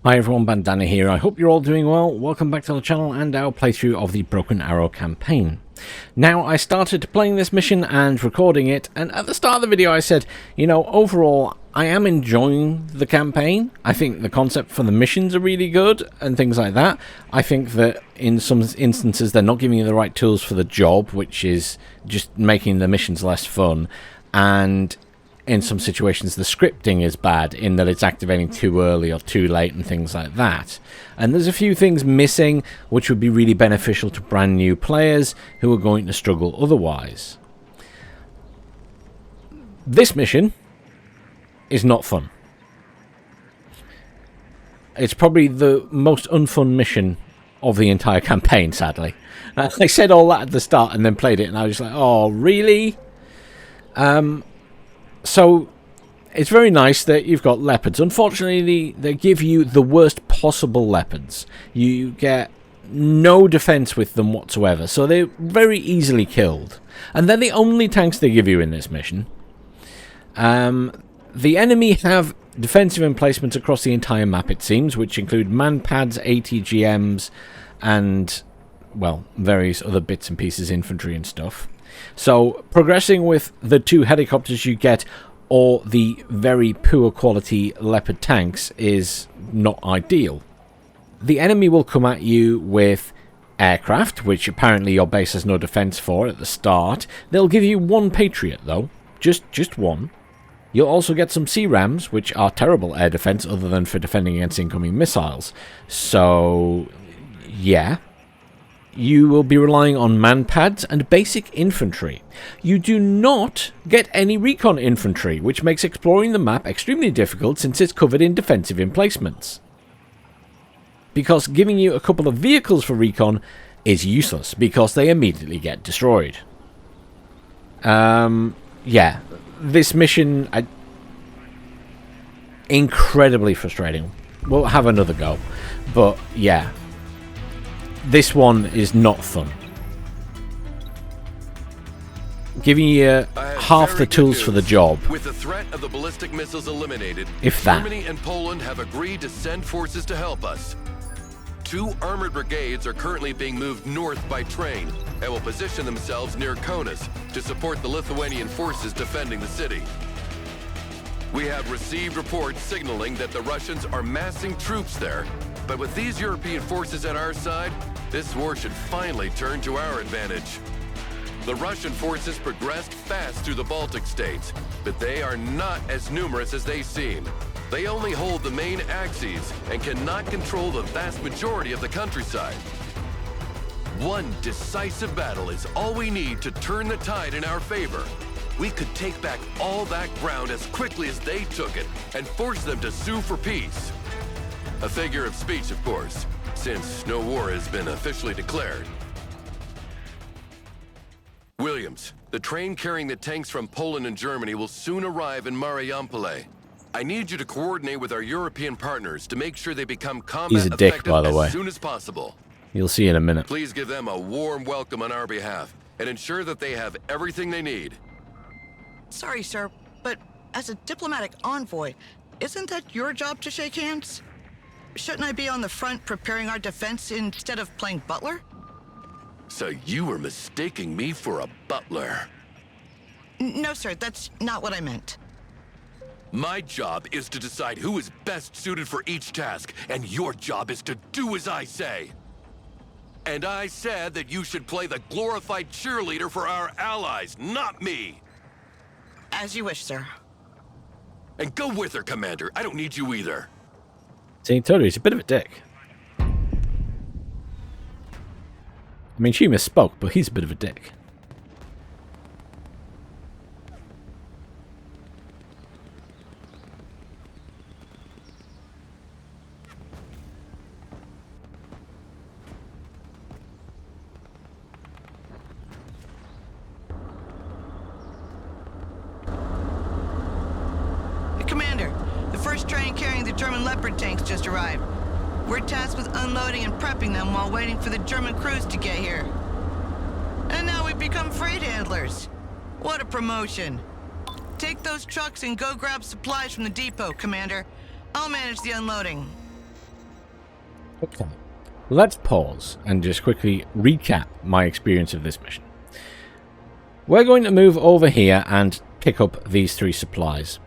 Hi everyone, Bandana here. I hope you're all doing well. Welcome back to the channel and our playthrough of the Broken Arrow campaign. Now, I started playing this mission and recording it, and at the start of the video I said, you know, overall, I am enjoying the campaign. I think the concept for the missions are really good and things like that. I think that in some instances they're not giving you the right tools for the job, which is just making the missions less fun, and in some situations the scripting is bad in that it's activating too early or too late and things like that. And there's a few things missing which would be really beneficial to brand new players who are going to struggle otherwise. This mission is not fun. It's probably the most unfun mission of the entire campaign, sadly. I said all that at the start and then played it and I was like, oh really? So, it's very nice that you've got leopards. Unfortunately, they give you the worst possible leopards. You get no defense with them whatsoever, so they're very easily killed. And they're the only tanks they give you in this mission. The enemy have defensive emplacements across the entire map, it seems, which include man-pads, ATGMs, and, well, various other bits and pieces, infantry and stuff. So, progressing with the two helicopters you get, or the very poor quality Leopard tanks, is not ideal. The enemy will come at you with aircraft, which apparently your base has no defense for at the start. They'll give you one Patriot, though. Just one. You'll also get some C-Rams, which are terrible air defense other than for defending against incoming missiles. So, yeah. You will be relying on man-pads and basic infantry. You do not get any recon infantry, which makes exploring the map extremely difficult since it's covered in defensive emplacements. Because giving you a couple of vehicles for recon is useless, because they immediately get destroyed. Yeah. This mission, incredibly frustrating. We'll have another go. But, yeah. This one is not fun. Giving you half the tools for the job. With the threat of the ballistic missiles eliminated, if that. Germany and Poland have agreed to send forces to help us. 2 armored brigades are currently being moved north by train and will position themselves near Kaunas to support the Lithuanian forces defending the city. We have received reports signaling that the Russians are massing troops there, but with these European forces at our side, this war should finally turn to our advantage. The Russian forces progressed fast through the Baltic states, but they are not as numerous as they seem. They only hold the main axes and cannot control the vast majority of the countryside. One decisive battle is all we need to turn the tide in our favor. We could take back all that ground as quickly as they took it and force them to sue for peace. A figure of speech, of course, since no war has been officially declared. Williams, the train carrying the tanks from Poland and Germany will soon arrive in Mariampole. I need you to coordinate with our European partners to make sure they become combat effective as soon as possible. You'll see in a minute. Please give them a warm welcome on our behalf and ensure that they have everything they need. Sorry, sir, but as a diplomatic envoy, isn't that your job to shake hands? Shouldn't I be on the front preparing our defense instead of playing butler? So you were mistaking me for a butler? No, sir, that's not what I meant. My job is to decide who is best suited for each task, and your job is to do as I say. And I said that you should play the glorified cheerleader for our allies, not me. As you wish, sir. And go with her, Commander. I don't need you either. See, totally, he's a bit of a dick. I mean, she misspoke, but he's a bit of a dick. Commander, the first train carrying the German Leopard tanks just arrived. We're tasked with unloading and prepping them while waiting for the German crews to get here. And now we've become freight handlers. What a promotion. Take those trucks and go grab supplies from the depot, Commander. I'll manage the unloading. Okay, let's pause and just quickly recap my experience of this mission. We're going to move over here and pick up these 3 supplies.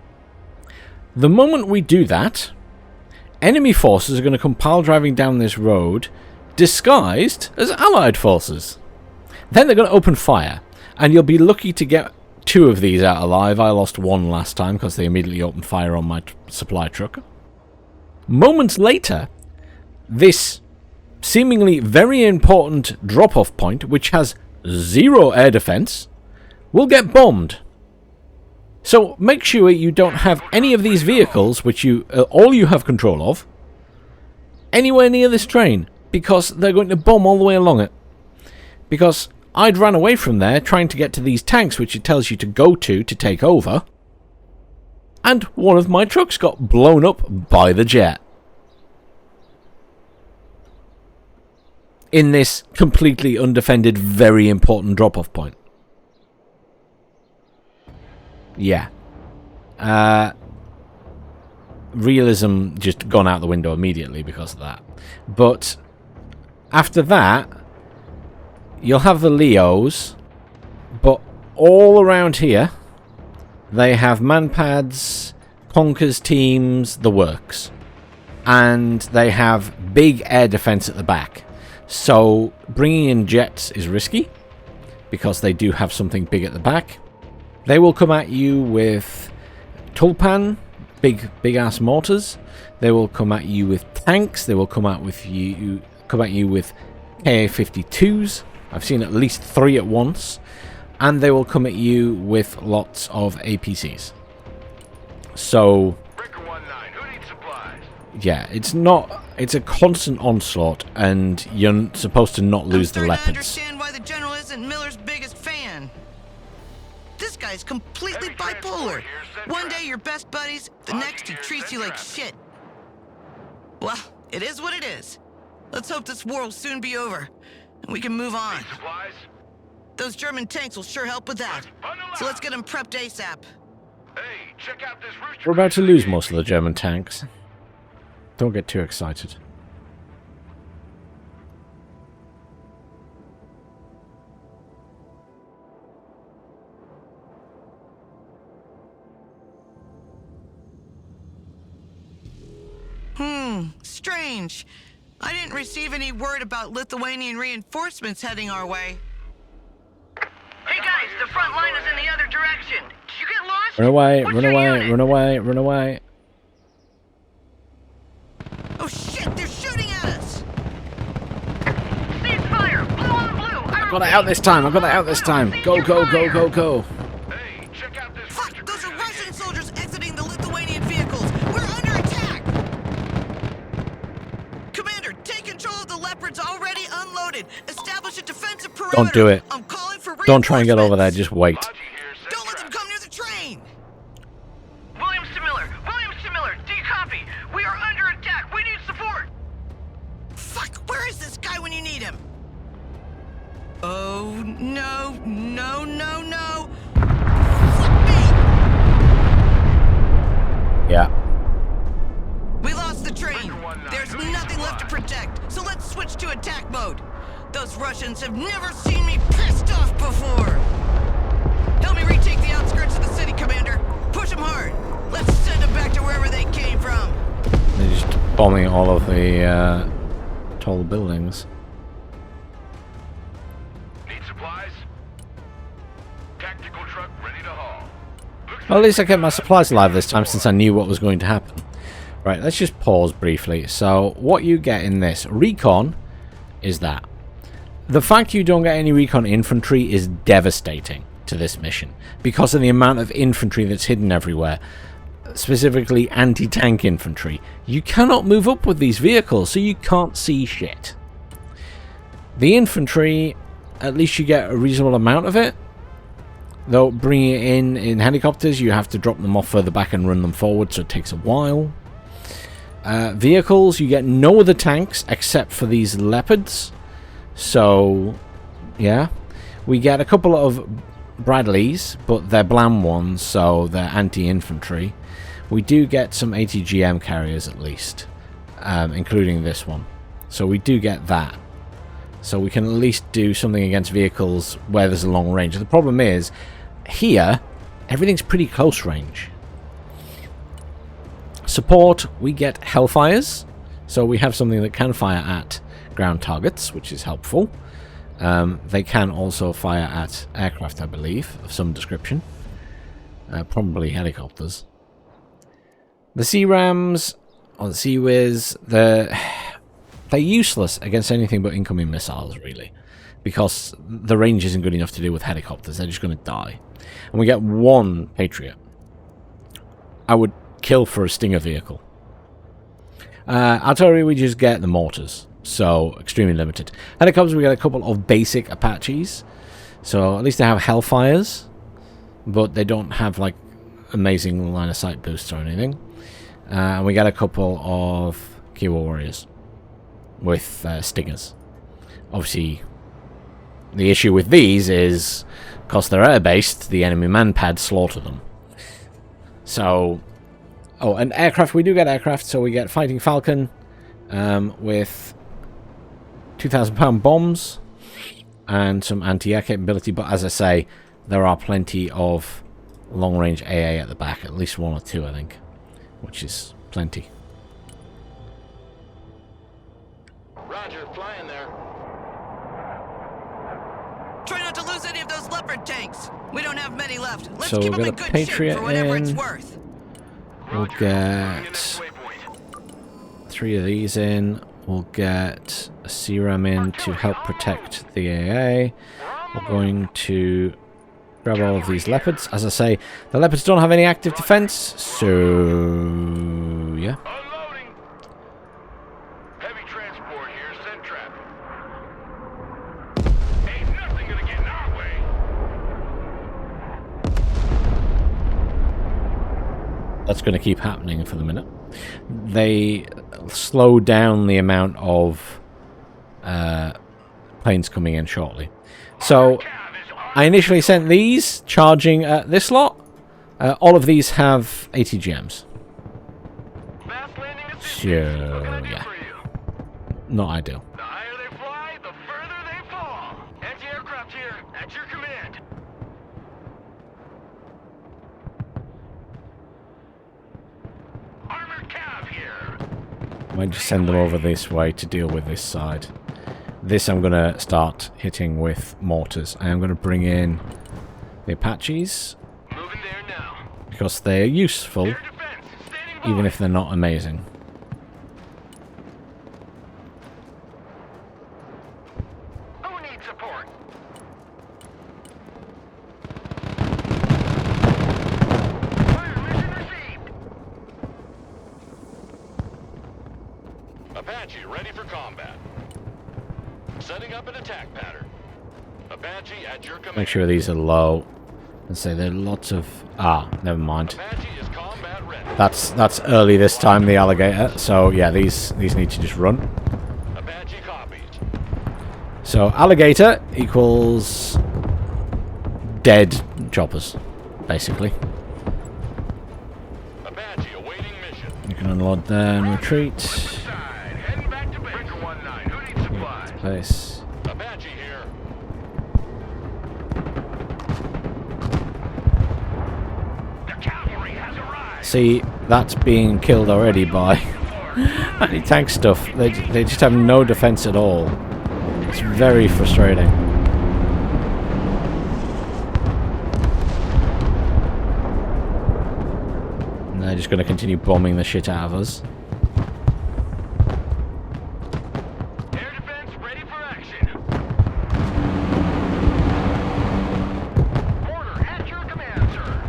The moment we do that, enemy forces are going to come pile driving down this road, disguised as Allied forces. Then they're going to open fire, and you'll be lucky to get 2 of these out alive. I lost 1 last time because they immediately opened fire on my supply truck. Moments later, this seemingly very important drop-off point, which has 0 air defense, will get bombed. So make sure you don't have any of these vehicles, which all you have control of, anywhere near this train, because they're going to bomb all the way along it. Because I'd ran away from there trying to get to these tanks, which it tells you to go to take over, and one of my trucks got blown up by the jet. In this completely undefended, very important drop-off point. Yeah. Realism just gone out the window immediately because of that. But after that, you'll have the Leos, but all around here, they have manpads, conkers teams, the works. And they have big air defense at the back. So bringing in jets is risky, because they do have something big at the back. They will come at you with Tulpan, big ass mortars. They will come at you with tanks. They will come at you with KA-52s. I've seen at least 3 at once. And they will come at you with lots of APCs. So yeah, it's a constant onslaught, and you're supposed to not lose the leopards. I understand why the general isn't Miller's biggest fan. This guy's completely bipolar. One day you're best buddies, the next he treats you like shit. Well, it is what it is. Let's hope this war will soon be over, and we can move on. Those German tanks will sure help with that. So let's get them prepped ASAP. Hey, check out this rooster. We're about to lose most of the German tanks. Don't get too excited. Strange. I didn't receive any word about Lithuanian reinforcements heading our way. Hey guys, the front line is in the other direction. Did you get lost? Run away, What's run your away, unit? run away, run away. Oh shit, they're shooting at us! Cease fire! Blue on blue! I got it out this time, I got it out this time. Go, go, go, go, go. Hey, check out this Fuck, rooster those are grenade. Russian soldiers exiting the Lithuanian vehicles! We're under attack! Commander, take control of the Leopards already unloaded. Establish a defensive perimeter. Don't do it. I'm calling for Don't try and get over there, reinforcements. just wait. Logi here, set Don't let them trap. come near the train! Williams to Miller! Williams to Miller! Do you copy? We are under attack! We need support! Fuck, where is this guy when you need him? Oh, no, no, no, no. Fuck me! Yeah. We lost the train. There's nothing left to protect, so let's switch to attack mode. Those Russians have never seen me pissed off before. Help me retake the outskirts of the city, Commander. Push them hard. Let's send them back to wherever they came from. They're just bombing all of the tall buildings. Need supplies? Tactical truck ready to haul. Well, at least I kept my supplies alive this time since I knew what was going to happen. Right, let's just pause briefly. So, what you get in this recon is that. The fact you don't get any recon infantry is devastating to this mission because of the amount of infantry that's hidden everywhere. Specifically anti-tank infantry. You cannot move up with these vehicles, so you can't see shit. The infantry, at least you get a reasonable amount of it. Though bringing it in helicopters, you have to drop them off further back and run them forward, so it takes a while. Vehicles, you get no other tanks except for these leopards. So, yeah. We get a couple of Bradleys, but they're bland ones, so they're anti-infantry. We do get some ATGM carriers at least, including this one. So we do get that. So we can at least do something against vehicles where there's a long range. The problem is, here, everything's pretty close range. Support, we get Hellfires. So we have something that can fire at ground targets, which is helpful. They can also fire at aircraft, I believe, of some description. Probably helicopters. The Sea-Rams, or the Sea-Wiz, they're useless against anything but incoming missiles, really. Because the range isn't good enough to deal with helicopters. They're just going to die. And we get one Patriot. I would kill for a Stinger vehicle. Artillery, we just get the mortars. So, extremely limited. Helicopters, we get a couple of basic Apaches. So, at least they have Hellfires. But they don't have, like, amazing line-of-sight boosts or anything. And we get a couple of Keyboard Warriors. With Stingers. Obviously, the issue with these is, because they're air-based, the enemy man-pads slaughter them. So... Oh, and aircraft, we do get aircraft, so we get Fighting Falcon with 2,000-pound bombs and some anti-air capability, but as I say, there are plenty of long-range AA at the back, at least one or two, I think, which is plenty. Roger, flying there. Try not to lose any of those Leopard tanks. We don't have many left. Let's So keep we've them in got a good shape Patriot for whatever it's in. worth. We'll get 3 of these in. We'll get a Sea-Ram in to help protect the AA. We're going to grab all of these Leopards. As I say, the Leopards don't have any active defense, so yeah. Unloading. Heavy transport here, send traffic. Ain't nothing gonna get in our way. That's going to keep happening for the minute. They slow down the amount of planes coming in shortly. So I initially sent these charging at this lot. All of these have ATGMs. Fast landing is So yeah, not ideal. The higher they fly, the further they fall. Anti-aircraft here, at your command. Armored cav here. I might just send them over this way to deal with this side. This I'm going to start hitting with mortars. I am going to bring in the Apaches Moving there now. because they are useful, Air defense, standing by. even if they're not amazing. Who needs support? Fire mission received. Apache ready for combat. Setting up an attack pattern. Apache at your command. Make sure these are low. And say there are lots of... Ah, never mind. Apache is combat ready. That's early this time, the alligator. So yeah, these need to just run. Apache copies. So alligator equals dead choppers, basically. Apache awaiting mission. You can unload there and retreat. Side, heading back to base. Breaker 1-9, who needs supplies? Place. Apache here. The cavalry has arrived. See, that's being killed already by anti-tank stuff. They just have no defense at all. It's very frustrating. And they're just going to continue bombing the shit out of us. Air defense ready for action. Order at your command, sir.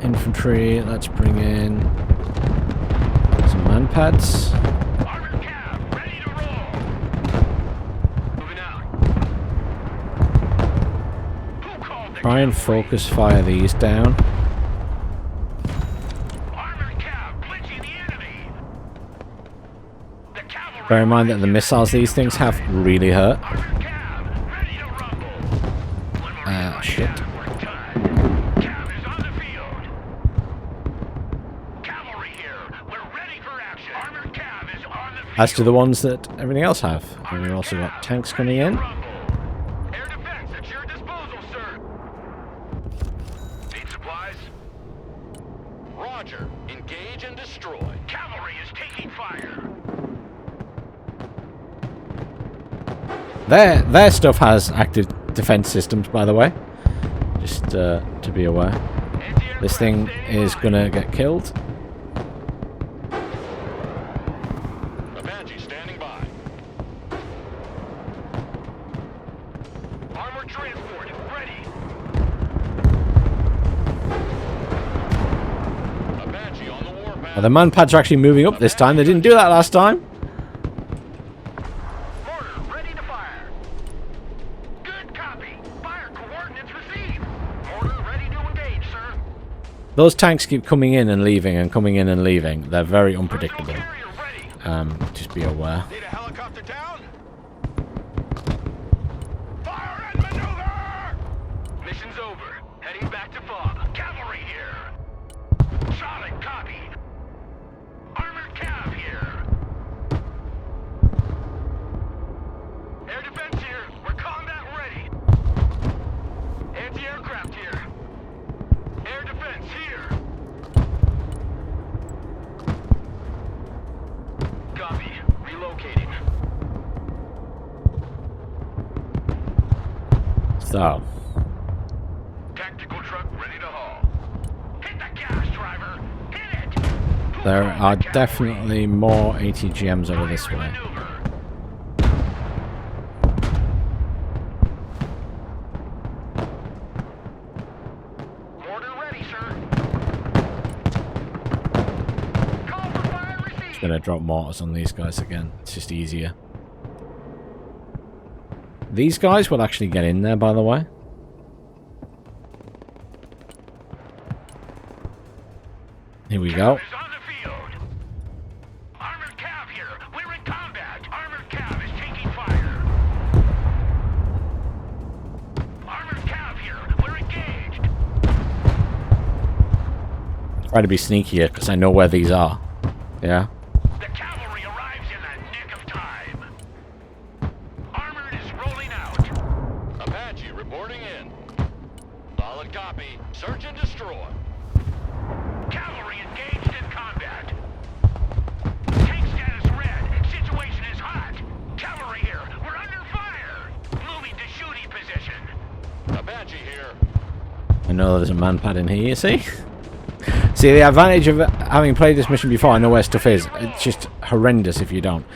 Infantry, let's bring in some man-pads. Armored cav ready to roll. Moving out. Who called the Try and focus fire these down. armored cav clinching the enemy? The cavalry. Bear in mind that the missiles these things have really hurt. Armored cav ready to rumble. One more Shit. work time. Cav is on the field. Cavalry here. We're ready for action. Armored cav as to the ones that everything else have. And we've also got tanks coming in. Air defense at your disposal, sir. Need supplies? Roger. Engage and destroy. Cavalry is taking fire. Their stuff has active defense systems, by the way. Just to be aware. This thing is gonna get killed. Apache standing by. Armored transport ready. Apache on the warpath. The man pads are actually moving up this time. They didn't do that last time. Mortar ready to fire. Good copy. Fire coordinates received. Mortar ready to engage, sir. Those tanks keep coming in and leaving and coming in and leaving. They're very unpredictable. Carrier ready. Just be aware. Need a helicopter down? Fire and maneuver! Mission's over. Heading back to FOB. Cavalry here. Solid copy. Armored cav here. Air defense here. We're combat ready. Anti-aircraft here. Air defense here. Copy. Relocating. So, Tactical truck ready to haul. Hit the gas, driver. Hit it. there are definitely more ATGMs over this way. Maneuver. Mortar ready, sir. Call for fire received. Gonna drop mortars on these guys again. It's just easier. These guys will actually get in there, by the way. Here we go. Is on the field. Armored cav here. We're in combat. Armored cav is taking fire. Armored cav here. We're engaged. Try to be sneakier because I know where these are. Yeah. The cavalry arrives in the nick of time. Armored is rolling out. Apache reporting in. Solid copy. Search and destroy. Cavalry engaged in combat. Tank status red. Situation is hot. Cavalry here. We're under fire. Moving to shooting position. Apache here. I know there's a man pad in here, you see? See, the advantage of having played this mission before, I know where stuff is. It's just horrendous if you don't.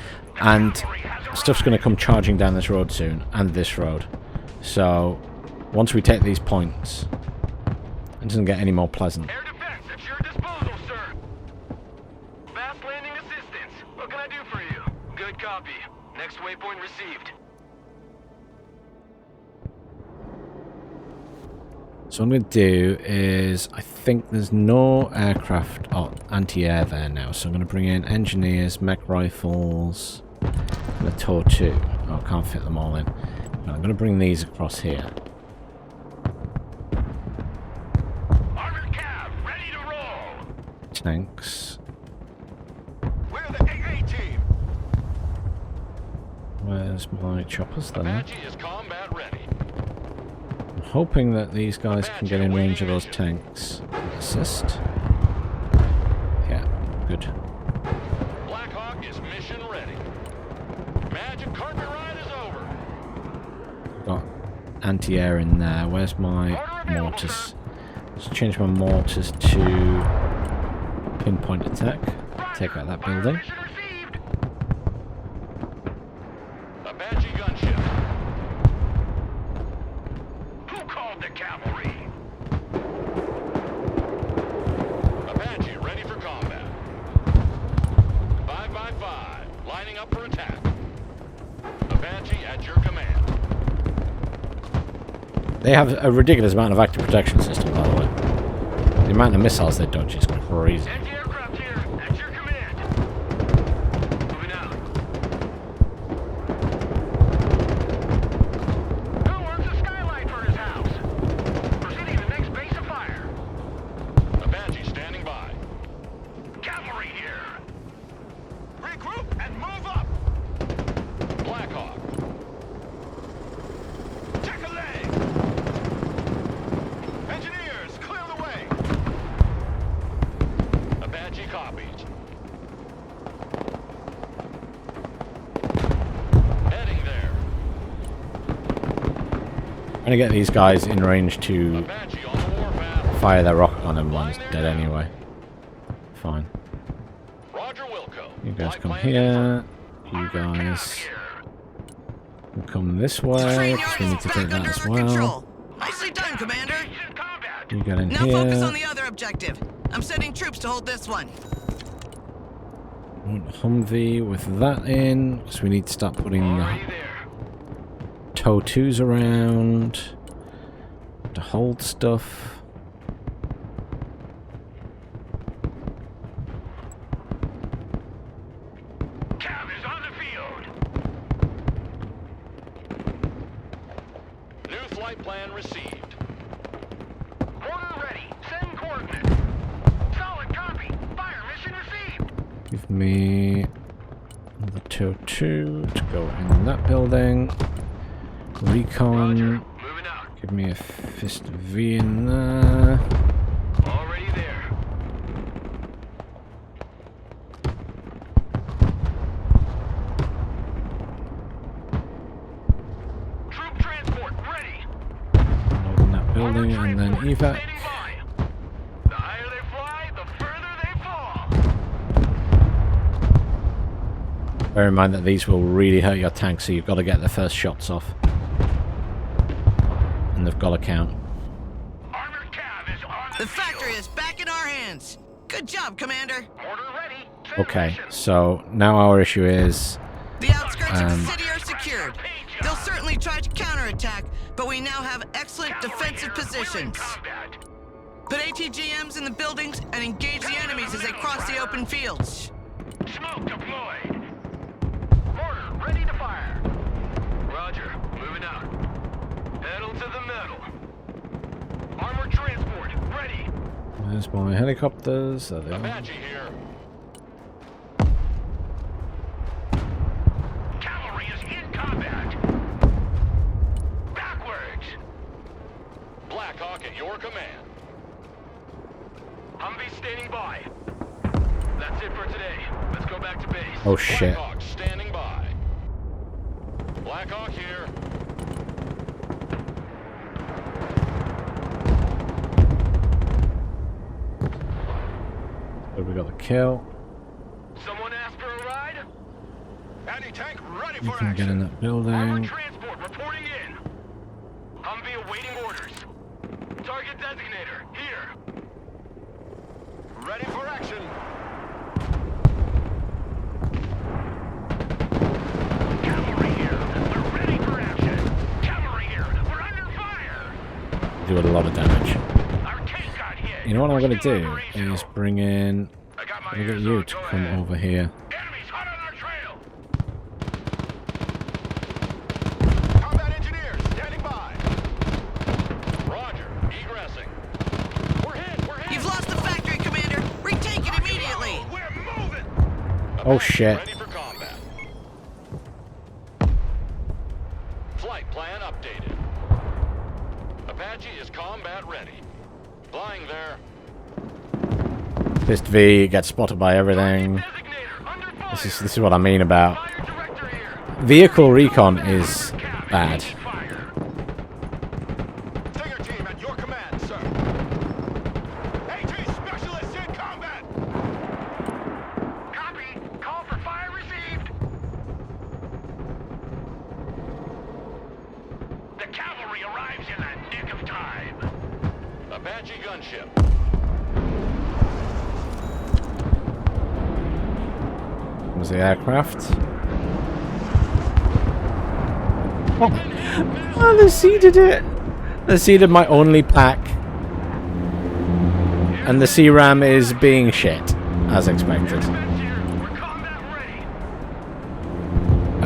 And stuff's going to come charging down this road soon, and this road. So, once we take these points, it doesn't get any more pleasant. Air defense at your disposal, sir. Fast landing assistance. What can I do for you? Good copy. Next waypoint received. So what I'm going to do is, I think there's no aircraft or anti-air there now. So I'm going to bring in engineers, mech rifles, and a tow 2. Oh, I can't fit them all in. No, I'm going to bring these across here. Armored cav, ready to roll. Tanks. We're the AA team. Where's my choppers there? Apache is combat ready. I'm hoping that these guys can get in range of those tanks. Assist. Yeah, good. Blackhawk is mission ready. Magic carpet ride is over. Got anti-air in there. Where's my mortars? Let's change my mortars to pinpoint attack. Take out that building. Mission received. Apache gunship. Who called the cavalry? Apache ready for combat. 5x5, lining up for attack. Apache at your command. They have a ridiculous amount of active protection system, by the way. The amount of missiles they dodge is crazy. Anti-aircraft here, at your command. Moving out. Who wants a skylight for his house? Proceeding to the next base of fire. Apache standing by. Cavalry here. Regroup and move up. Trying to get these guys in range to Apache on the warpath. fire their rocket on them. One's dead anyway. Fine. Roger Wilco. You guys Flight come plan here. confirmed. You Armored guys Cav here. will come this way, Train because we yard need is to back take that under as our well. control. Nicely done, Commander. In combat. You get in Now focus on here. the other objective. I'm sending troops to hold this one. Want Humvee with that in, because we need to start putting the Already there. tow 2s around to hold stuff. Cav is on the field. New flight plan received. Order ready. Send coordinates. Solid copy. Fire mission received. Give me the tow 2 to go in that building. Recon. Moving out. Give me a fist V in there. Already there. Troop transport ready. Open that building and then evac. Standing by. The higher they fly, the further they fall. Bear in mind that these will really hurt your tank, so you've got to get the first shots off. And they've got to count. Armored Cav is on the The factory is back in our hands. Good job, Commander. Order ready. Send Okay, mission. so now our issue is The outskirts of the city are secured. They'll certainly try to counterattack, but we now have excellent defensive positions. Combat. Put ATGMs in the buildings and engage the enemies as they cross the open fields. Smoke deployed. Mortar ready to fire. Roger. Moving out. Pedal to the metal. Armored transport ready. there's my helicopters. There they are. Apache here. Cavalry is in combat. Backwards. Blackhawk at your command. Humvee standing by. That's it for today. Let's go back to base. Oh, shit. Blackhawk standing by. Blackhawk here. So we got the kill. Someone asked for a ride? Anti-tank ready You for can get in action. that Armored building. transport reporting in. Humvee awaiting orders. Target designator here. Ready for action. Cavalry here. We're ready for action. Cavalry here. We're under fire. Do a lot of damage. Our tank got hit. You know what I'm We're going to still do operational. is bring in. I got my I'm going to ears get you on. to Go come ahead. over here. Enemies hot on our trail. Combat engineers standing by. Roger. Egressing. We're hit. You've lost the factory, Commander. Retake it immediately. We're moving. Oh, Apache shit. Ready for combat. Flight plan updated. Apache is combat ready. Flying there. Fist V gets spotted by everything. Designator under fire. This is what I mean about Fire director here. vehicle recon is bad. Fire. Stinger team at your command, sir. AT specialists in combat. Copy. Call for fire received. The cavalry arrives in the nick of time. Apache gunship. Was the aircraft? Oh, they seeded it. They seeded my only pack, and the CRAM is being shit, as expected. We're combat ready.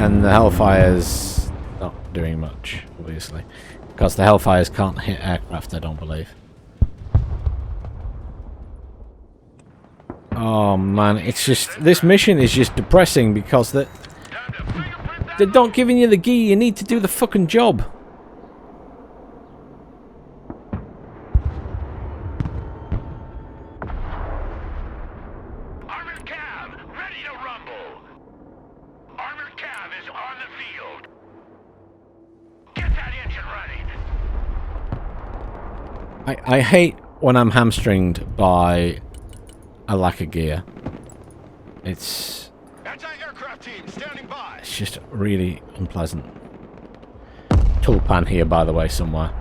And the Hellfire's not doing much, obviously, because the Hellfires can't hit aircraft. I don't believe. Oh man, it's just this mission is just depressing because they're not giving you the gear you need to do the fucking job. Armored Cav, ready to rumble. Armored Cav is on the field. Get that engine running. I hate when I'm hamstringed by a lack of gear. It's Anti-aircraft team standing by. It's just really unpleasant. Tulpan here, by the way, somewhere.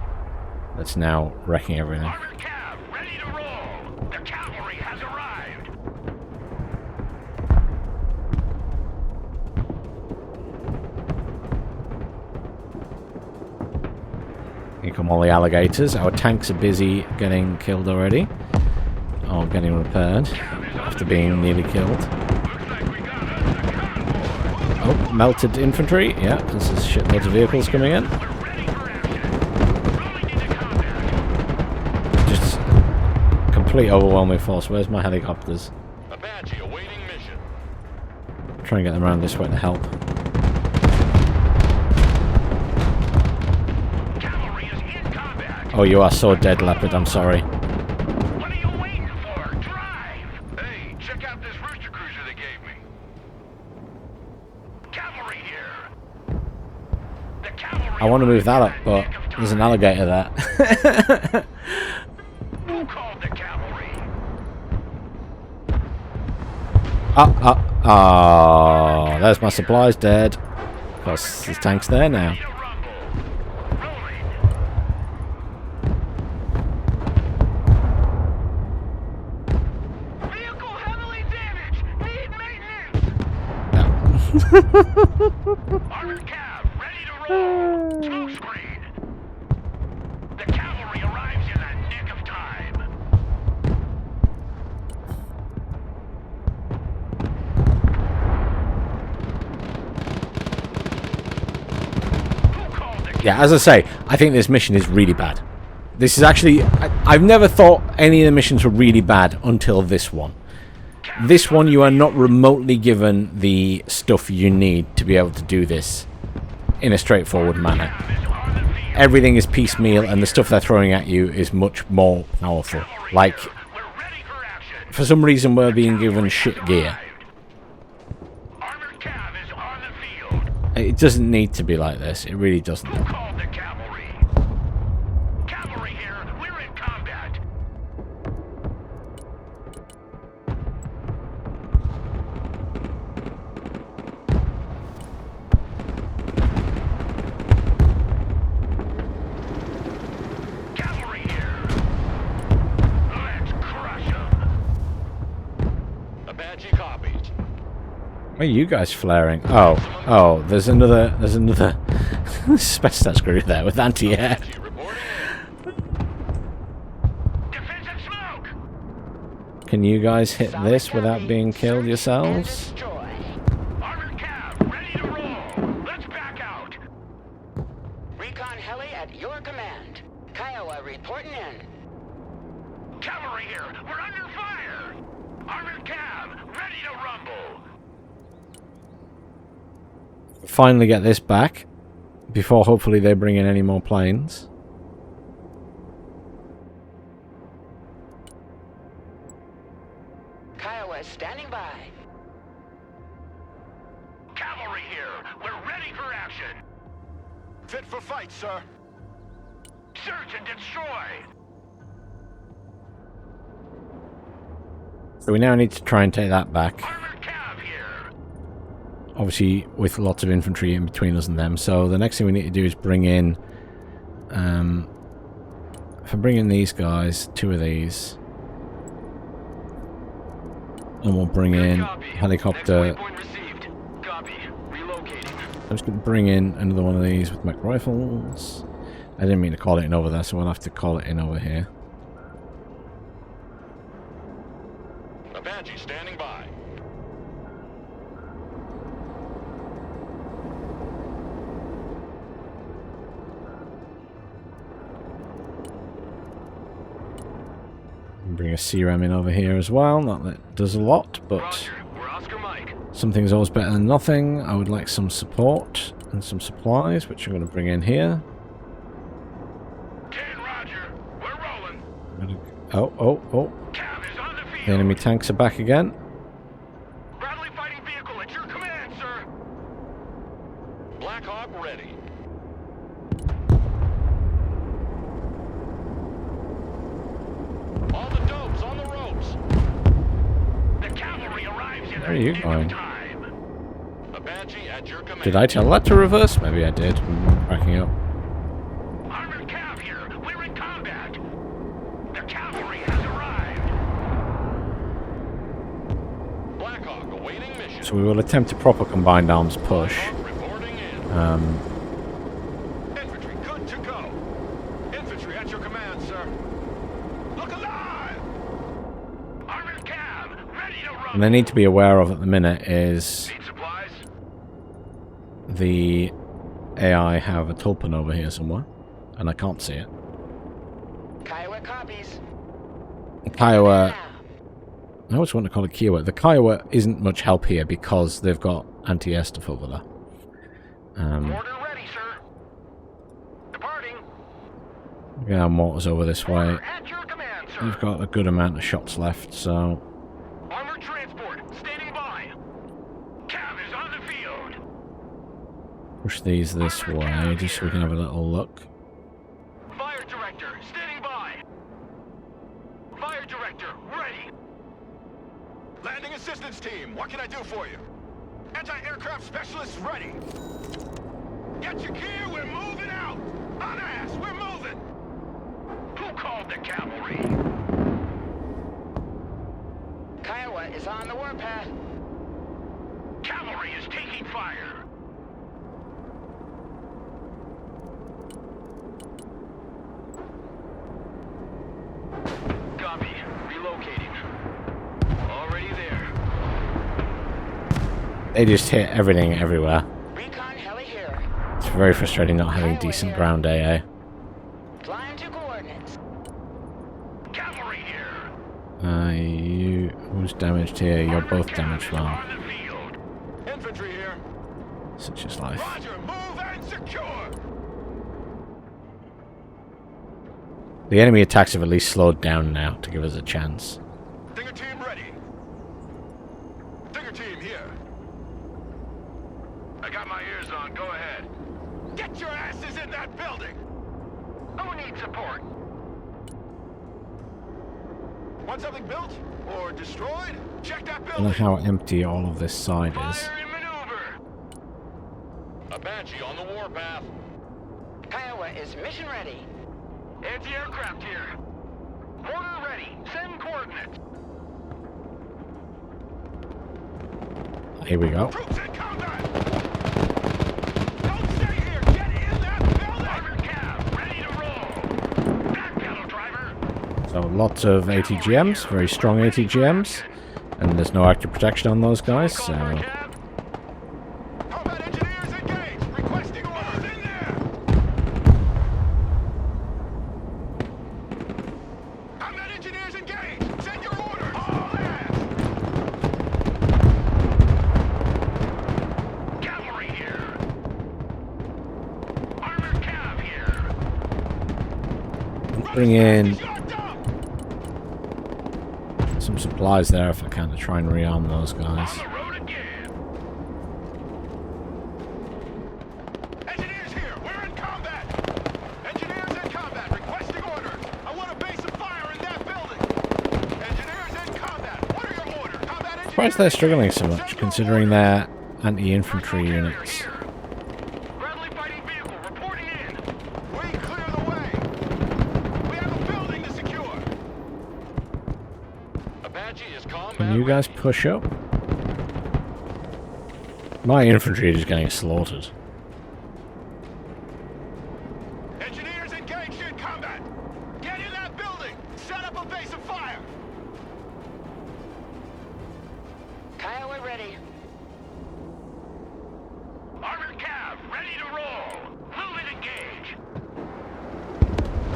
That's now wrecking everything. Armored cab, ready to roll. The cavalry has arrived. Here come all the alligators. Our tanks are busy getting killed already. Or getting repaired. After being nearly killed. Oh, melted infantry. Yeah, there's shitloads of vehicles coming in. Just complete overwhelming force. Where's my helicopters? Apache awaiting mission. Try and get them around this way to help. Cavalry is in combat. Oh, you are so dead, Leopard. I'm sorry. What are you waiting for? Drive. Hey, check out this rooster cruiser they gave me. Cavalry here. The cavalry. I want to move that up, but there's an alligator there. Who called the cavalry? Oh, there's my supplies dead. Of course, there's tanks there now. Need a rumble. Rolling. Vehicle heavily damaged. Need maintenance. Armored cab ready to roll. Smoke screen. The cavalry arrives in the nick of time. Who called the Yeah, as I say, I think this mission is really bad. This is actually... I've never thought any of the missions were really bad until this one. This one, you are not remotely given the stuff you need to be able to do this in a straightforward manner. Everything is piecemeal, and the stuff they're throwing at you is much more powerful. Like, We're ready for action. for some reason, we're being given shit gear. Armored cab is on the field. It doesn't need to be like this. It really doesn't. Who called the cavalry? Cavalry here. We're in combat. Cavalry here. Let's crush 'em. Apache copies. Why are you guys flaring? Oh, there's another special screw there with anti-air. Apache reporting in. Defensive smoke. Can you guys hit this without being killed yourselves? Armored cab ready to roll. Let's back out. Recon heli at your command. Kiowa reporting in. Cavalry here. We're under fire. Armored cab ready to rumble. Finally get this back before hopefully they bring in any more planes. Kiowa standing by. Cavalry here. We're ready for action. Fit for fight, sir. Search and destroy. So we now need to try and take that back. Armored cab here. Obviously with lots of infantry in between us and them. So the next thing we need to do is bring in... if I bring in these guys, 2 of these. And we'll bring in helicopter. Waypoint received. Copy. Relocating. I'm just going to bring in another one of these with mech rifles. I didn't mean to call it in over there, so we'll have to call it in over here. Apache standing by. Bring a CRM in over here as well. Not that it does a lot, but Roger. We're Oscar Mike. something's always better than nothing. I would like some support and some supplies, which I'm going to bring in here. 10 Roger. We're rolling. Oh. Cab is on the field. The enemy tanks are back again. Bradley fighting vehicle at your command, sir. Black Hawk ready. in Where the are you nick going? of time. Apache at your command. Did I tell that to reverse? Maybe I did. I'm cracking up. Armored cav here. We're in combat. The cavalry has arrived. Blackhawk awaiting mission. So we will attempt a proper combined arms push. Blackhawk reporting in. Infantry good to go. Infantry at your command, sir. Look alive! Armored cav ready to run. And they need to be aware of at the minute is Need supplies? the AI have a tulpan over here somewhere, and I can't see it. Kiowa copies. Kiowa, I always want to call it Kiowa. The Kiowa isn't much help here because they've got anti-air stuff over there. Order ready, sir. Departing. Yeah, mortars over this way. Order at your command, sir. We've got a good amount of shots left, so Armored transport standing by. Cav is on the field. push these this way just so we can have a little look. Fire director standing by. Fire director ready. Landing assistance team, what can I do for you? Anti-aircraft specialists ready. Get your gear, we're moving out. On ass, we're moving. Who called the cavalry? Kiowa is on the warpath. Cavalry is taking fire. Copy. Relocating. Already there. They just hit everything everywhere. Recon heli here. It's very frustrating not having decent ground AA. Flying to coordinates. Cavalry here. Who's damaged here? You're both damaged, well. On the field. Infantry here. Such is life. Roger, move and secure. The enemy attacks have at least slowed down now to give us a chance. Dinger team ready. Dinger team here. I got my ears on. Go ahead. Get your asses in that building. Who needs support? Want something built or destroyed? Check that I don't know building. how empty all of this side is. Fire in maneuver. Apache on the warpath. Kiowa is mission ready. Anti-aircraft here. Mortar ready. Send coordinates. Here we go. Troops in combat. Don't stay here. Get in that building. Armored cav ready to roll. Back pedal, driver. So lots of ATGMs, very strong ATGMs, and there's no active protection on those guys, so Combat engineers engaged. Requesting orders in there. Combat engineers engaged. Send your orders. All hands. Cavalry here. Armored cav here. bring in Shot down. some supplies there if I can to try and rearm those guys. On the road again. Engineers here. We're in combat. Engineers in combat. Requesting orders. I want a base of fire in that building. Engineers in combat. What are your orders? Combat engineers. Surprised they're struggling so much, considering their anti-infantry units. Bradley fighting vehicle reporting in. We clear the way. We have a building to secure. Apache is combat. Can you guys push up? My infantry is getting slaughtered. Engineers engaged in combat. Get in that building. Set up a base of fire. Kiowa ready. Armored cav ready to roll. Move and engage.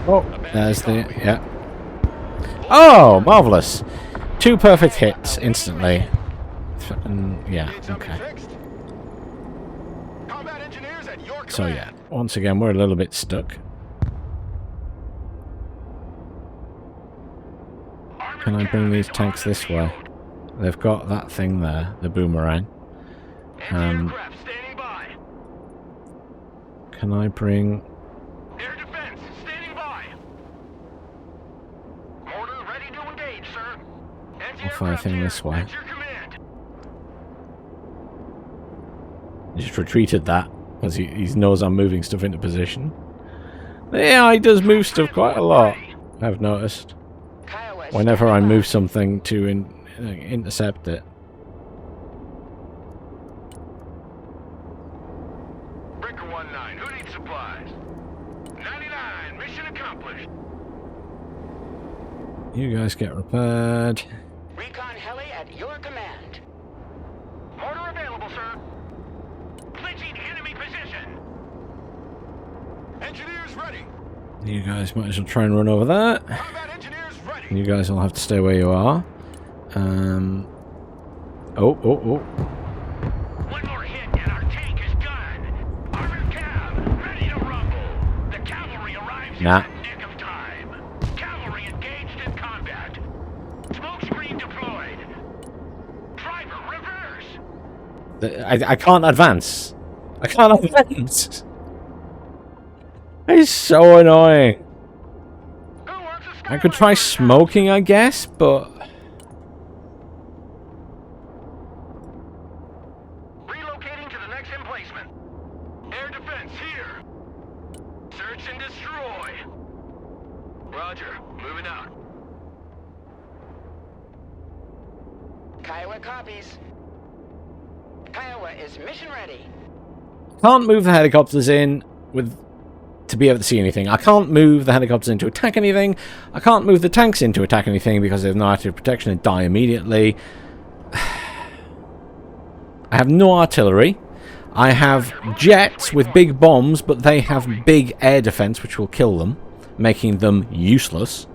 Oh, there's the... yeah. Oh, marvellous! 2 perfect hits instantly. Yeah, Need something okay. fixed? Combat engineers at your So command. yeah, once again we're a little bit stuck. Armored Can I bring cav these is tanks on the this way? field. They've got that thing there, the boomerang. Anti-aircraft standing by. Can I bring... Air defense standing by. Mortar ready to engage, sir. I'll fire a thing this way. At your command. He just retreated that because he knows I'm moving stuff into position. Yeah, he does move stuff quite a lot, I've noticed. Kiowa, Whenever I stand move by. something to intercept it. Breaker 1-9, who needs supplies? 99, mission accomplished. You guys get repaired. Recon heli at your command. Order available, sir. Clinching enemy position. Engineers ready. You guys might as well try and run over that. Combat engineers ready. You guys will have to stay where you are. Oh. One more hit and our tank is done. Armored cab, ready to rumble. The cavalry arrives Nah. in the nick of time. Cavalry engaged in combat. Smoke screen deployed. Driver, reverse. I can't advance. I can't advance. It's so annoying. Who wants a I could try smoking, I guess, but... Relocating to the next emplacement. Air defense here. Search and destroy. Roger, moving out. Kiowa copies. Kiowa is mission ready. Can't move the helicopters in to be able to see anything. I can't move the helicopters in to attack anything. I can't move the tanks in to attack anything because they have no active protection and die immediately. I have no artillery. I have jets with big bombs, but they have big air defense, which will kill them, making them useless.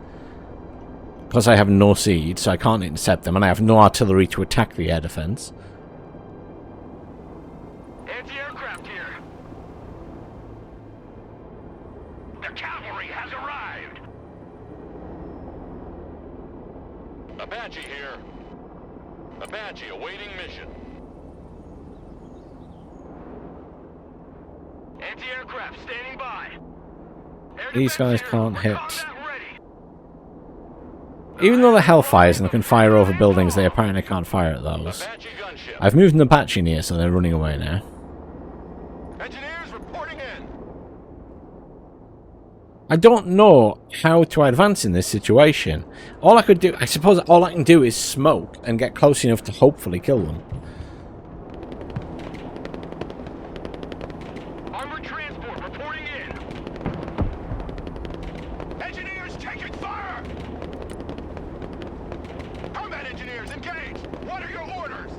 Because I have no seed, so I can't intercept them, and I have no artillery to attack the air defense. Anti-aircraft here. The cavalry has arrived. Apache here. Apache awaiting mission. Anti-aircraft standing by. Air These defense guys here. can't We're hit. combat ready. Even though they're Hellfires and they can fire over buildings, they apparently can't fire at those. Apache gunship. I've moved an Apache near, so they're running away now. Engineers reporting in. I don't know how to advance in this situation. All I could do, I suppose all I can do is smoke and get close enough to hopefully kill them. Armored transport reporting in. Engineers taking fire! Combat engineers engaged! What are your orders?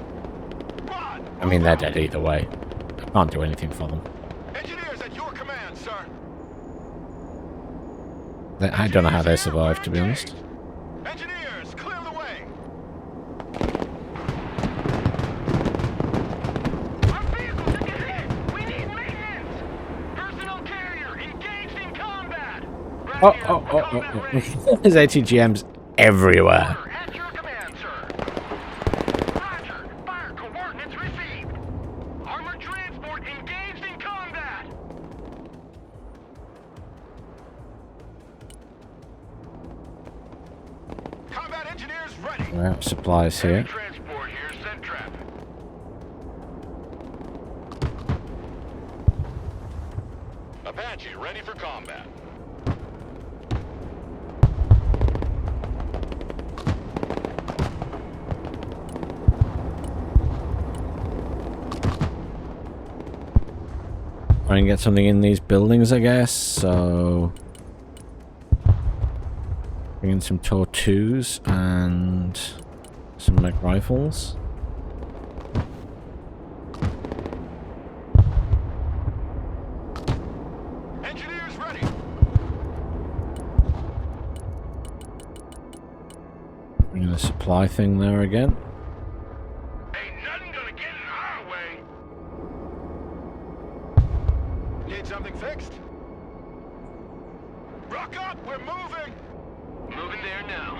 Run! I mean, they're dead either way. I can't do anything for them. Engineers at your command, sir. I don't know how they survived, to be honest. Engineers, clear the way! Our vehicles are getting hit! We need maintenance! Personnel carrier engaged in combat! Oh. There's ATGMs everywhere. At your command, sir. Roger. Fire coordinates received. Armored transport engaged in combat. Combat engineers ready. I have supplies here. Transport here, send traffic. Apache ready for combat. Try and get something in these buildings, I guess. So, bring in some Tortus and some mech rifles. Engineers ready. Bring in a supply thing there again. Ain't nothing gonna get in our way. Need something fixed? Rock up, we're moving. Moving there now.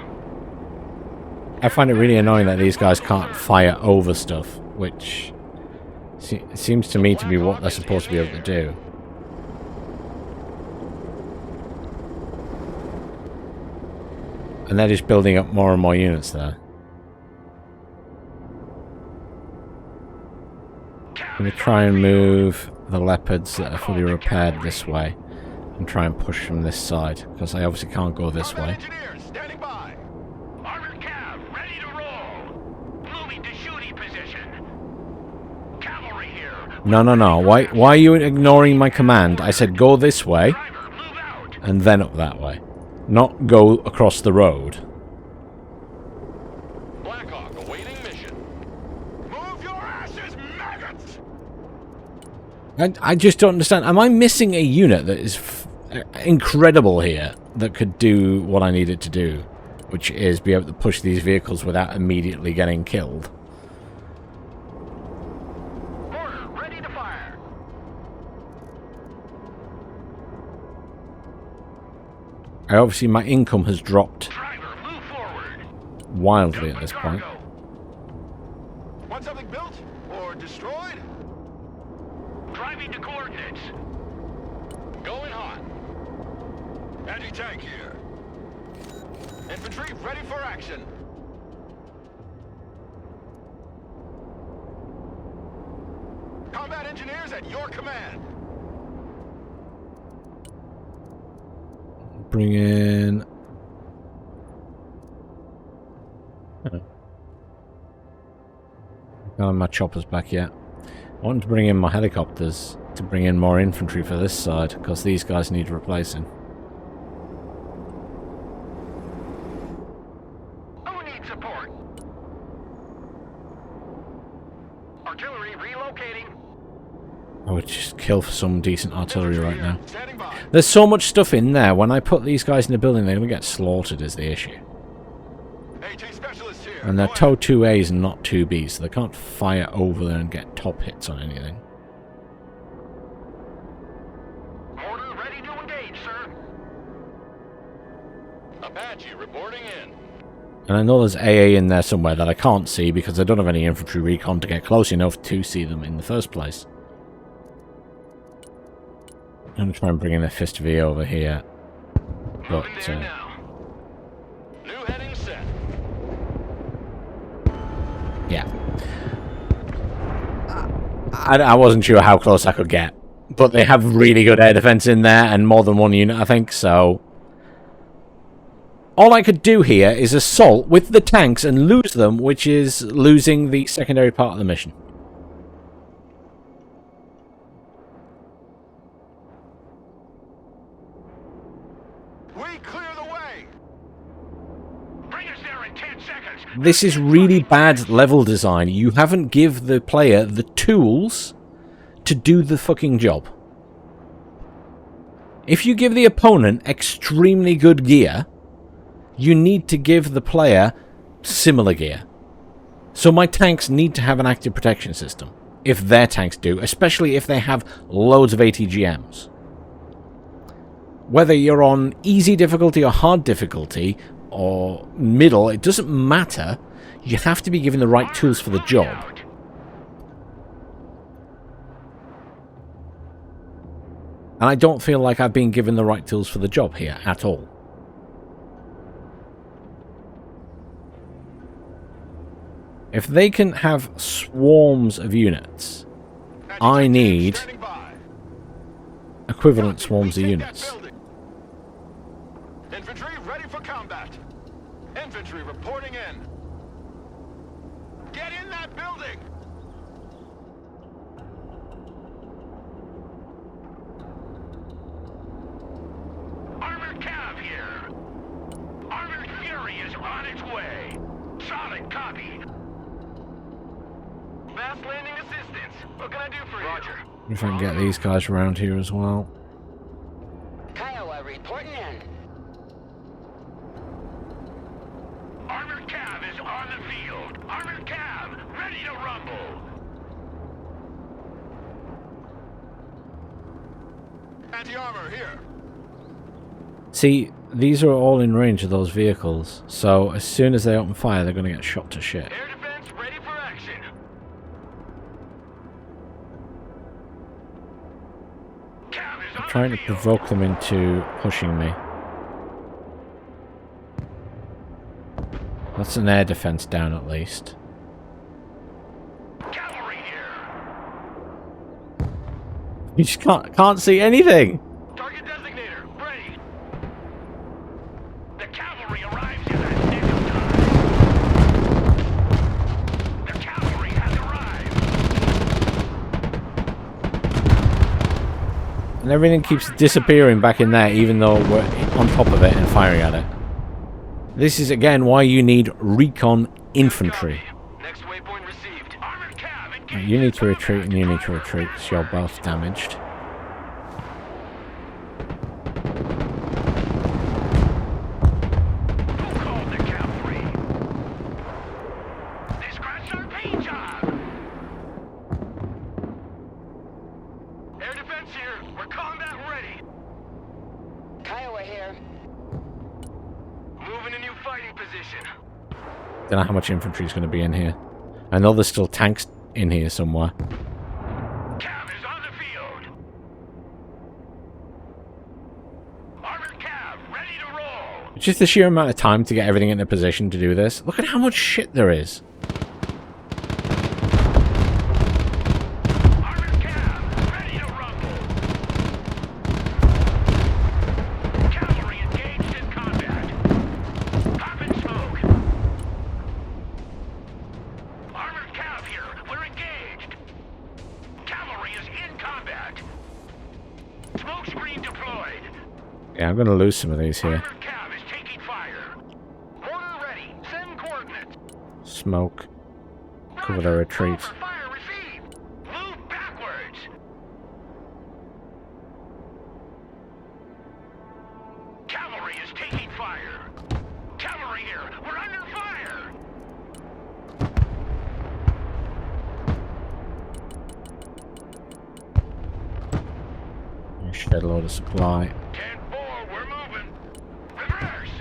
I find it really annoying that these guys can't fire over stuff, which seems to me to be what they're supposed to be able to do. And they're just building up more and more units there. going to try and move the leopards that are fully repaired this way and try and push from this side, because I obviously can't go this way. Engineers, standing by. Armored cav, ready to roll. Moving to shooting position. Cavalry here. No, no, no. Why are you ignoring my command? I said go this way Driver, move out. and then up that way. Not go across the road. Blackhawk awaiting mission. Move your asses, maggots! I just don't understand. Am I missing a unit that is incredible here that could do what I need it to do, which is be able to push these vehicles without immediately getting killed? Order, ready to fire. Obviously my income has dropped Driver, move forward. wildly at this point. Cargo. Want something built or destroyed? Driving to coordinates. Going hot. Anti-tank here. Infantry ready for action. Combat engineers at your command. Bring in... Can't have my choppers back yet. I wanted to bring in my helicopters to bring in more infantry for this side, because these guys need replacing. Who needs support? Artillery relocating. I would just kill for some decent artillery right now. Standing by. There's so much stuff in there. When I put these guys in the building, they're going to get slaughtered is the issue. AT specialist here. And they're Go TOW 2As and not 2Bs, so they can't fire over there and get top hits on anything. Order ready to engage, sir. Apache reporting in. And I know there's AA in there somewhere that I can't see because I don't have any infantry recon to get close enough to see them in the first place. I'm going to try and bring in a Fist V over here. But, Moving there now. New heading set. yeah. I wasn't sure how close I could get. But they have really good air defense in there and more than one unit, I think, so... All I could do here is assault with the tanks and lose them, which is losing the secondary part of the mission. We clear the way. Bring us there in 10 seconds. This is really bad level design. You haven't give the player the tools to do the fucking job. If you give the opponent extremely good gear, you need to give the player similar gear. So my tanks need to have an active protection system. If their tanks do, especially if they have loads of ATGMs. Whether you're on easy difficulty or hard difficulty, or middle, it doesn't matter. You have to be given the right tools for the job. And I don't feel like I've been given the right tools for the job here at all. If they can have swarms of units, I need equivalent swarms of units. Infantry ready for combat. Infantry reporting in. Get in that building. Armored cav here. Armored Fury is on its way. Solid copy. Fast landing assistance. What can I do for you? Roger. If I can get these guys around here as well. Kiowa reporting in. Armored cav is on the field. Armored cav, ready to rumble. Anti-armor here. See, these are all in range of those vehicles, so as soon as they open fire, they're going to get shot to shit. Air defense ready for action. Cav is on Trying the to field. provoke them into pushing me. That's an air defense down at least. Cavalry here. You just can't see anything. Target designator, ready. The cavalry arrives in a nick of time. The cavalry has arrived. And everything keeps disappearing back in there, even though we're on top of it and firing at it. This is again why you need recon infantry. Next waypoint received. Armored cav engaged. You need to retreat and you need to retreat because you're both damaged. Who called the cavalry? They scratched our paint job. Air defense here. We're combat ready. Kiowa here. Moving a new fighting position. Don't know how much infantry is going to be in here. I know there's still tanks in here somewhere. Cav is on the field. Armored cav, ready to roll. It's just the sheer amount of time to get everything into position to do this. Look at how much shit there is. Armored cav, ready to rumble. Cavalry engaged in combat. Pop and smoke. Armored cav here, we're engaged. Cavalry is in combat. Smoke screen deployed. Yeah, I'm going to lose some of these here. Armored cav is taking fire. Mortar ready. Send coordinates. Smoke. Cover the retreat. Call for fire received. Move backwards. Cavalry is taking fire. Cavalry here. We're under fire. Shed a load of supply. 10-4, we're moving. Reverse.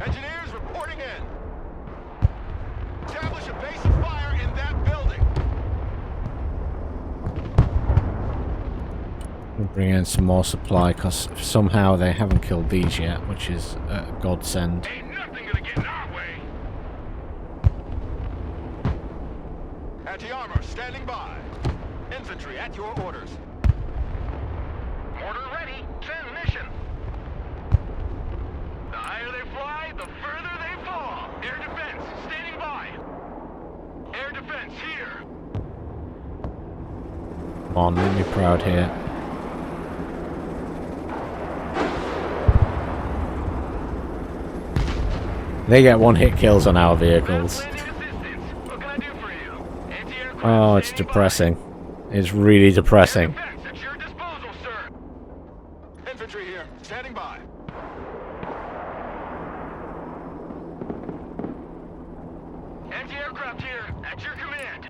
Engineers reporting in. Establish a base of fire in that building. We'll bring in some more supply because somehow they haven't killed these yet, which is a godsend. Ain't nothing gonna get in our way. Anti-armor standing by. Infantry at your orders. Mortar ready. Send mission. The higher they fly, the further they fall. Air defense standing by. Air defense here. Come on, make me proud here. They get one-hit kills on our vehicles. Landing assistance. What can I do for you? Anti-aircraft Oh, it's standing by. depressing. It's really depressing. Defense at your disposal, sir. Infantry here, standing by. Anti-aircraft here, at your command.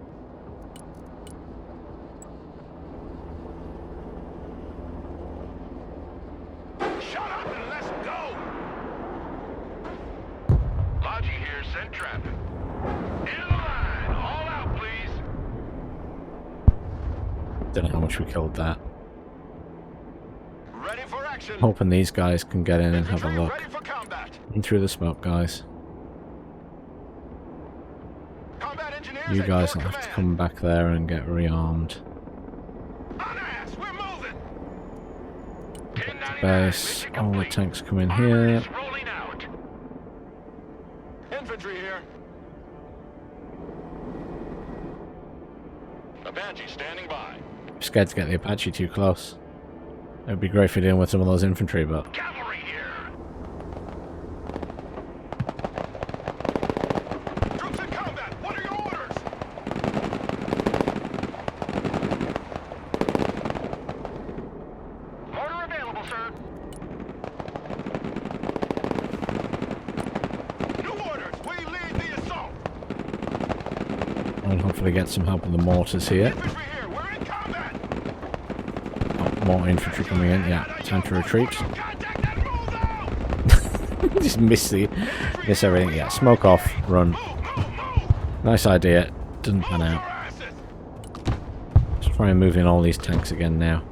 Shut up and let's go! Logi here, send traffic. Into the line, all out, please. Don't know how much we killed that. Ready for action. Hoping these guys can get in and have a Infantry look. ready for combat. In through the smoke, guys. Combat engineers You at guys your will have to command. come back there and get rearmed. On ass, we're moving. Base. All the tanks come in here. Rolling out. Infantry here. Apache standing by. I'm scared to get the Apache too close. It would be great if you're dealing with some of those infantry, but Cavalry here. Troops in combat. What are your orders? Mortar available, sir. New orders. We lead the assault. I'll hopefully get some help with the mortars here. Infantry here. We're in combat. Oh, more infantry coming in. Yeah, time to retreat. Contact and move out. Just miss everything. Yeah, smoke off, run. Nice idea. Doesn't pan out. Let's try and move in all these tanks again now.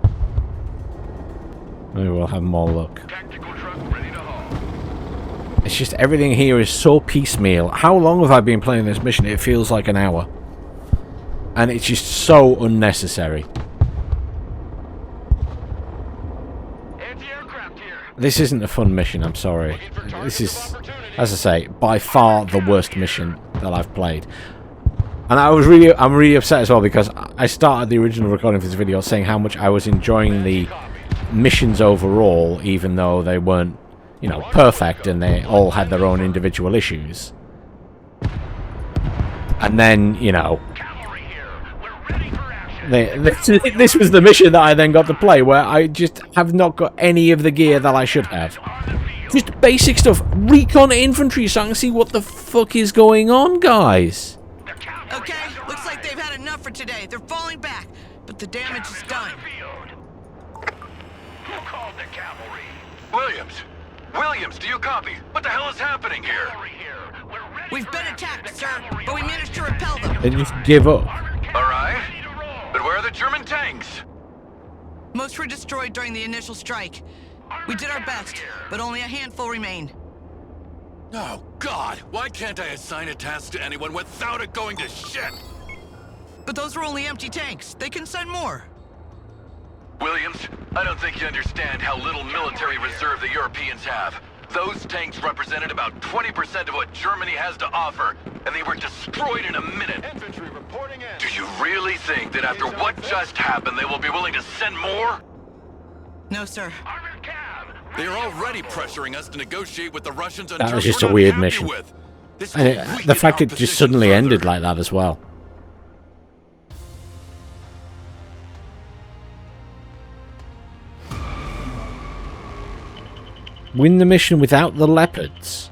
Maybe we'll have more luck. Tactical truck ready to haul. It's just everything here is so piecemeal. How long have I been playing this mission? It feels like an hour. And it's just so unnecessary. This isn't a fun mission, I'm sorry. This is, as I say, by far the worst mission that I've played. And I'm really upset as well because I started the original recording for this video saying how much I was enjoying the missions overall, even though they weren't, you know, perfect and they all had their own individual issues. And then, you know, this was the mission that I then got to play, where I just have not got any of the gear that I should have. Just basic stuff. Recon infantry, so I can see what the fuck is going on, guys. Okay, looks like they've had enough for today. They're falling back, but the damage is done. Who called the cavalry? Williams! Williams, do you copy? What the hell is happening here? We've been attacked, sir, but we managed to repel them. They just give up. Alright. But where are the German tanks? Most were destroyed during the initial strike. We did our best, but only a handful remain. Oh, God! Why can't I assign a task to anyone without it going to shit? But those were only empty tanks. They can send more. Williams, I don't think you understand how little military reserve the Europeans have. Those tanks represented about 20% of what Germany has to offer, and they were destroyed in a minute. Infantry reporting in. Do you really think that after what just happened, they will be willing to send more? No, sir. Armored cab. They are already pressuring us to negotiate with the Russians on That was terms just we're a not weird happy mission. with. This And will the weaken fact our it just position suddenly further. ended like that as well. Win the mission without the leopards.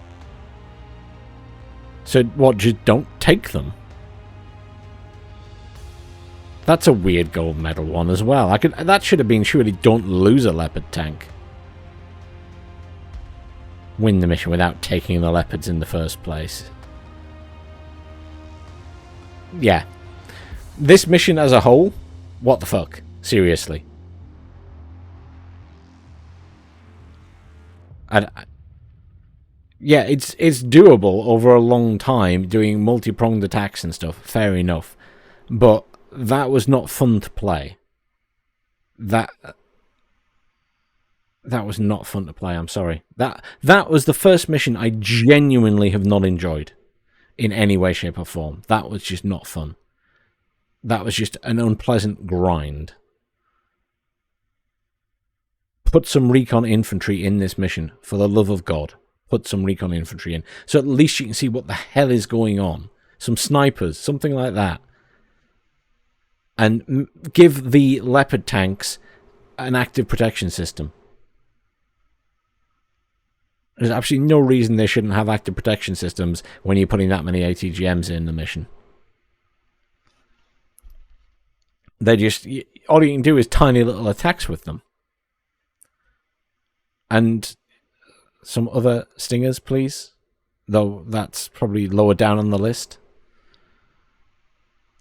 So what, just don't take them? That's a weird gold medal one as well. That should have been surely don't lose a leopard tank. Win the mission without taking the leopards in the first place. Yeah. This mission as a whole, what the fuck? Seriously. Yeah, it's doable over a long time, doing multi-pronged attacks and stuff. Fair enough. But that was not fun to play. That was not fun to play, I'm sorry. That was the first mission I genuinely have not enjoyed in any way, shape or form. That was just not fun. That was just an unpleasant grind. Put some recon infantry in this mission, for the love of God. Put some recon infantry in, so at least you can see what the hell is going on. Some snipers, something like that. And give the leopard tanks an active protection system. There's absolutely no reason they shouldn't have active protection systems when you're putting that many ATGMs in the mission. They just, all you can do is tiny little attacks with them. And some other stingers, please. Though that's probably lower down on the list.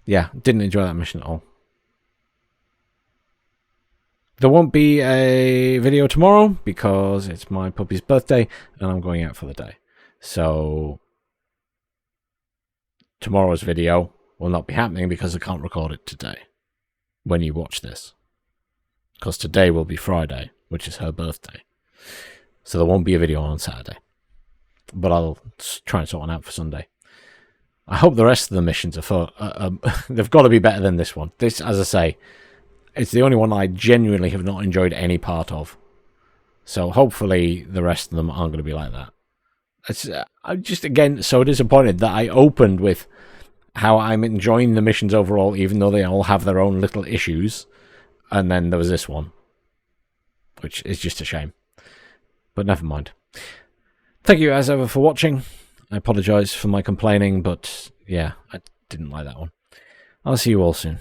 Yeah, didn't enjoy that mission at all. There won't be a video tomorrow because it's my puppy's birthday and I'm going out for the day. So tomorrow's video will not be happening because I can't record it today when you watch this. Because today will be Friday, which is her birthday. So there won't be a video on Saturday. But I'll try and sort one out for Sunday. I hope the rest of the missions are fun. They've got to be better than this one. This, as I say, it's the only one I genuinely have not enjoyed any part of. So hopefully the rest of them aren't going to be like that. I'm just, again, so disappointed that I opened with how I'm enjoying the missions overall, even though they all have their own little issues. And then there was this one, which is just a shame. But never mind. Thank you as ever for watching. I apologise for my complaining, but yeah, I didn't like that one. I'll see you all soon.